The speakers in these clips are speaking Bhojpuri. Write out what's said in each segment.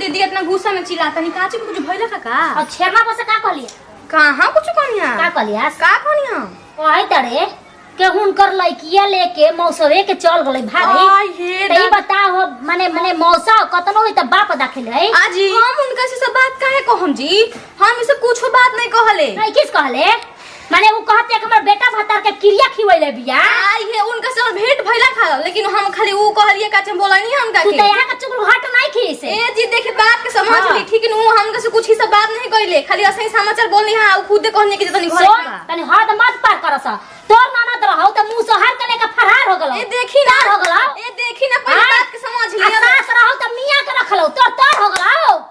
दीदी इतना गुस्सा में चिल्लाता नहीं काची कुछ भइला का और छेरमा बस का कहलिए कहां कुछ कनिया का कहलिए का कनिया ओए तड़े के हुनकर लइकिया लेके मौसवे के चल गले भाई आई हे तई बताओ माने मौसा कतनो होई त बाप दाखिले आजी हम उनका से सब बात काहे को हम जी हम इसे कुछ बात नहीं कहले नहीं किस कहले माने वो कहते कि हमर बेटा भतार के क्रिया खिवैले बिया आई हे उनका से भेंट भइला खा लेकिन हम खाली ऊ कहलिए का चम बोला नहीं हमका तू के त यहां का चुगल हट नहीं खी से ए जी देखिए बात के समझ ली ठीक नु हमका से कुछ ही सब बात नहीं कहले खाली ऐसे ही समाचार बोलनी हां ऊ खुद कहने के तनी घर सुन तनी हद मत पार करस तोर ननद रहौ त मुंह से हर कने का फरार हो गलो ए देखी ना हो गलो ए देखी ना पहले बात के समझ लिया सास रहौ त मियां के रखलो तोर हो गलो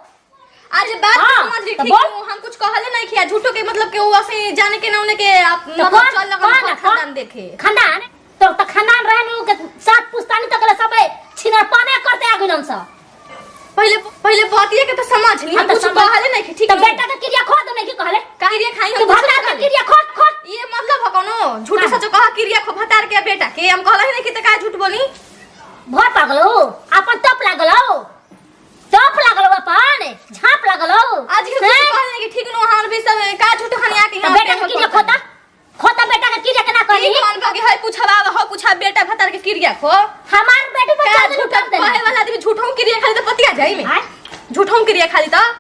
आज बात के समझ ली ठीक नु हम कुछ कहले नहीं किया झूठो के मतलब के वो ऐसे जाने के ना उन्हें के मतलब चल लगा खानदान देखे खानदान तो खानदान रहनु के साथ पुस्तानी तक सब छिनर पाने करते आगुलन स पहले बातिए के तो समझ ली हम कुछ कहले नहीं ठीक तो बेटा के क्रिया खो दो नहीं की कहले क्रिया खाई तो भतार के क्रिया खो ये मतलब हो कोनो झूठ सच कहा क्रिया खो भतार के बेटा के हम कहले नहीं कि त का झूठ बोली भर पागलो अपन तप लागलो तप लागलो अपन झाप लागलो आज के कुछ कहले कि ठीक नु हम भी सब का झूठ खानी आके तो बेटा के क्रिया खोता बेटा के क्रिया के ना करी कौन का के है पूछवा हो पूछा बेटा भतार के क्रिया खो हमार बेटी बच्चा झूठ कहे वाला आदमी झूठों क्रिया खाली तो पतिया जाई में झूठों क्रिया खाली तो